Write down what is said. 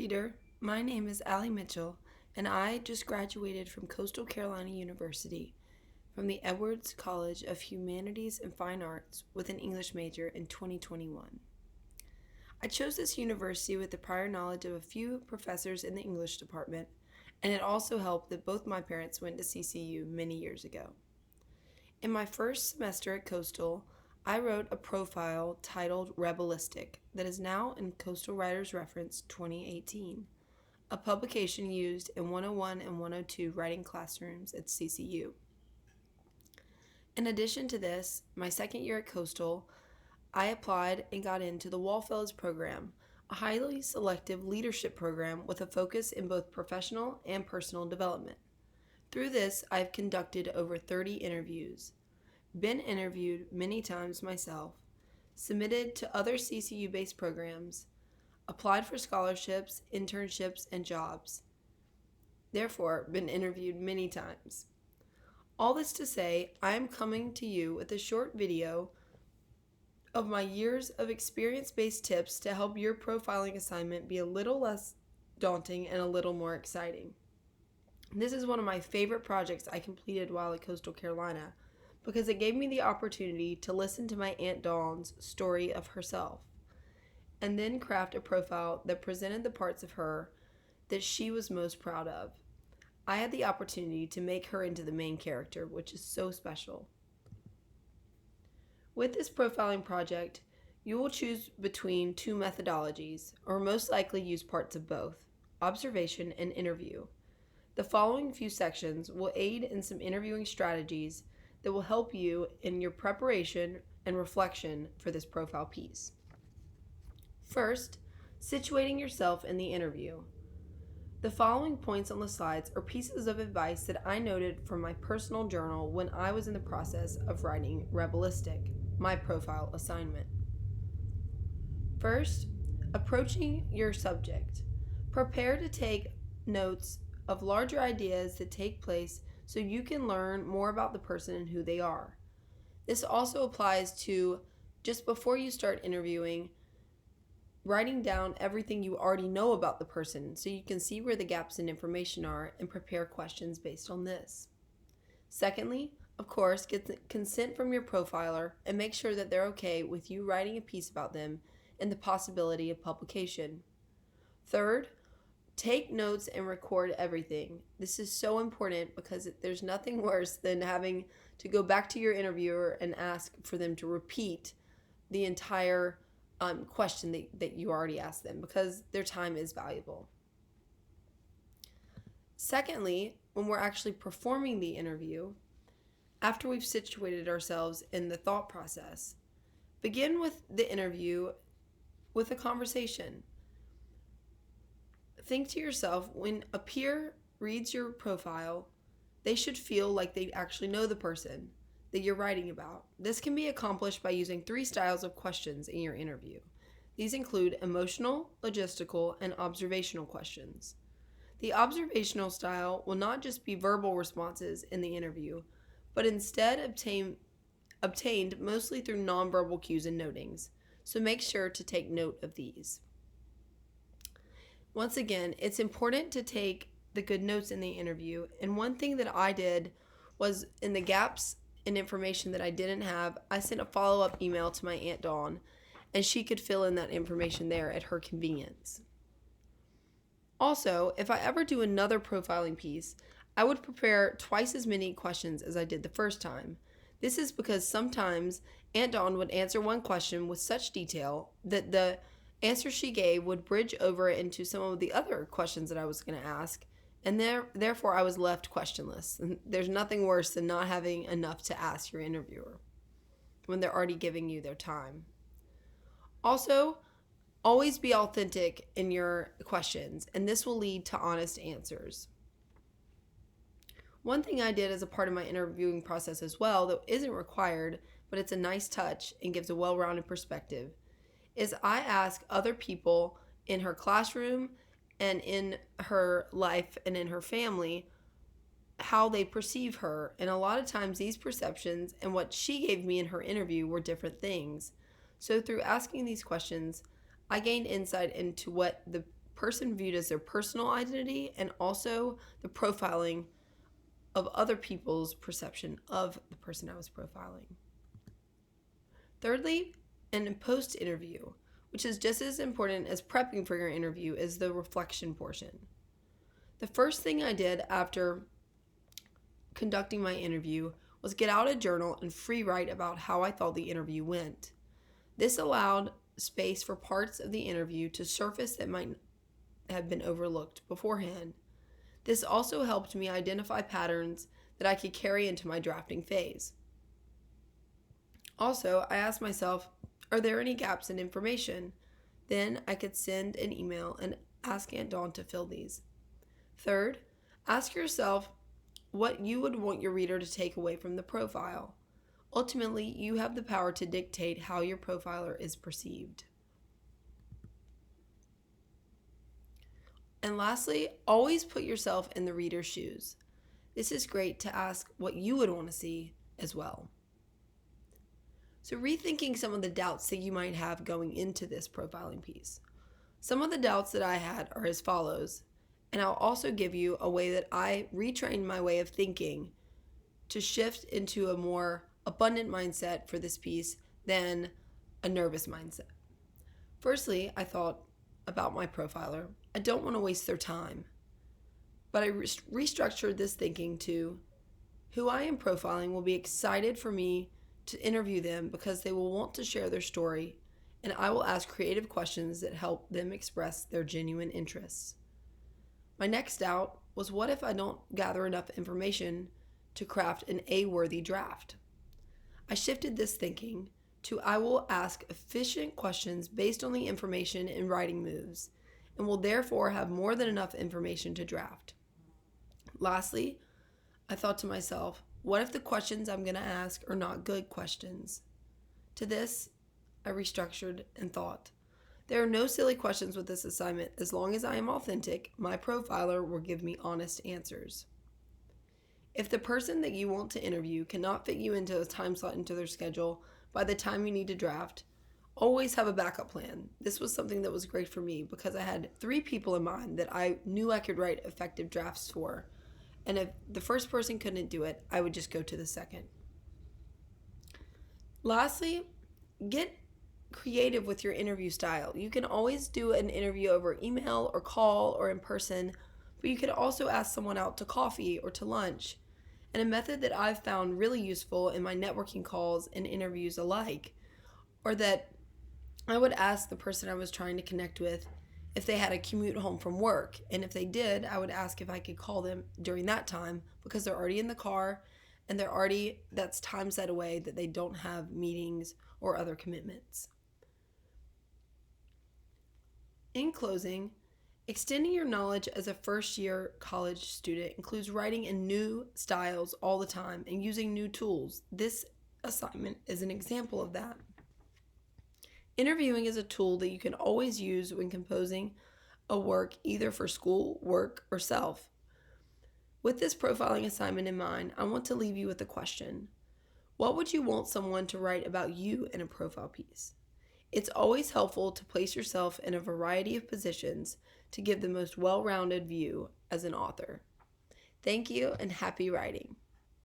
reader. My name is Allie Mitchell, and I just graduated from Coastal Carolina University from the Edwards College of Humanities and Fine Arts with an English major in 2021. I chose this university with the prior knowledge of a few professors in the English department, and it also helped that both my parents went to CCU many years ago. In my first semester at Coastal, I wrote a profile titled Rebelistic that is now in Coastal Writers Reference 2018, a publication used in 101 and 102 writing classrooms at CCU. In addition to this, my second year at Coastal, I applied and got into the Wallfellows program, a highly selective leadership program with a focus in both professional and personal development. Through this, I've conducted over 30 interviews, been interviewed many times myself, submitted to other CCU-based programs, applied for scholarships, internships, and jobs. Therefore, been interviewed many times. All this to say, I am coming to you with a short video of my years of experience-based tips to help your profiling assignment be a little less daunting and a little more exciting. This is one of my favorite projects I completed while at Coastal Carolina because it gave me the opportunity to listen to my Aunt Dawn's story of herself and then craft a profile that presented the parts of her that she was most proud of. I had the opportunity to make her into the main character, which is so special. With this profiling project, you will choose between two methodologies, or most likely use parts of both, observation and interview. The following few sections will aid in some interviewing strategies that will help you in your preparation and reflection for this profile piece. First, situating yourself in the interview. The following points on the slides are pieces of advice that I noted from my personal journal when I was in the process of writing Rebelistic, my profile assignment. First, approaching your subject. Prepare to take notes of larger ideas that take place so you can learn more about the person and who they are. This also applies to just before you start interviewing, writing down everything you already know about the person so you can see where the gaps in information are and prepare questions based on this. Secondly, of course, get the consent from your profiler and make sure that they're okay with you writing a piece about them and the possibility of publication. Third, take notes and record everything. This is so important because there's nothing worse than having to go back to your interviewer and ask for them to repeat the entire question that you already asked them because their time is valuable. Secondly, when we're actually performing the interview, after we've situated ourselves in the thought process, begin with the interview with a conversation. Think to yourself, when a peer reads your profile, they should feel like they actually know the person that you're writing about. This can be accomplished by using 3 styles of questions in your interview. These include emotional, logistical, and observational questions. The observational style will not just be verbal responses in the interview, but instead obtained mostly through nonverbal cues and notings. So make sure to take note of these. Once again, it's important to take the good notes in the interview. And one thing that I did was in the gaps in information that I didn't have, I sent a follow-up email to my Aunt Dawn, and she could fill in that information there at her convenience. Also, if I ever do another profiling piece, I would prepare twice as many questions as I did the first time. This is because sometimes Aunt Dawn would answer one question with such detail that the answer she gave would bridge over into some of the other questions that I was going to ask, and therefore I was left questionless. And there's nothing worse than not having enough to ask your interviewer when they're already giving you their time. Also, always be authentic in your questions, and this will lead to honest answers. One thing I did as a part of my interviewing process as well, that isn't required, but it's a nice touch and gives a well-rounded perspective, is I ask other people in her classroom and in her life and in her family how they perceive her. And a lot of times these perceptions and what she gave me in her interview were different things. So through asking these questions, I gained insight into what the person viewed as their personal identity and also the profiling of other people's perception of the person I was profiling. Thirdly, in post-interview, which is just as important as prepping for your interview, is the reflection portion. The first thing I did after conducting my interview was get out a journal and free write about how I thought the interview went. This allowed space for parts of the interview to surface that might have been overlooked beforehand. This also helped me identify patterns that I could carry into my drafting phase. Also, I asked myself, are there any gaps in information? Then I could send an email and ask Aunt Dawn to fill these. Third, ask yourself what you would want your reader to take away from the profile. Ultimately, you have the power to dictate how your profiler is perceived. And lastly, always put yourself in the reader's shoes. This is great to ask what you would want to see as well. So rethinking some of the doubts that you might have going into this profiling piece. Some of the doubts that I had are as follows, and I'll also give you a way that I retrained my way of thinking to shift into a more abundant mindset for this piece than a nervous mindset. Firstly, I thought about my profiler. I don't want to waste their time. But I restructured this thinking to who I am profiling will be excited for me to interview them because they will want to share their story, and I will ask creative questions that help them express their genuine interests. My next doubt was, what if I don't gather enough information to craft an A-worthy draft? I shifted this thinking to I will ask efficient questions based on the information and writing moves, and will therefore have more than enough information to draft. Lastly, I thought to myself, what if the questions I'm going to ask are not good questions? To this, I restructured and thought, there are no silly questions with this assignment. As long as I am authentic, my profiler will give me honest answers. If the person that you want to interview cannot fit you into a time slot into their schedule by the time you need to draft, always have a backup plan. This was something that was great for me because I had 3 people in mind that I knew I could write effective drafts for. And if the first person couldn't do it, I would just go to the second. Lastly, get creative with your interview style. You can always do an interview over email or call or in person, but you could also ask someone out to coffee or to lunch. And a method that I've found really useful in my networking calls and interviews alike, or that I would ask the person I was trying to connect with if they had a commute home from work. And if they did, I would ask if I could call them during that time because they're already in the car and that's time set away that they don't have meetings or other commitments. In closing, extending your knowledge as a first-year college student includes writing in new styles all the time and using new tools. This assignment is an example of that. Interviewing is a tool that you can always use when composing a work either for school, work, or self. With this profiling assignment in mind, I want to leave you with a question. What would you want someone to write about you in a profile piece? It's always helpful to place yourself in a variety of positions to give the most well-rounded view as an author. Thank you and happy writing.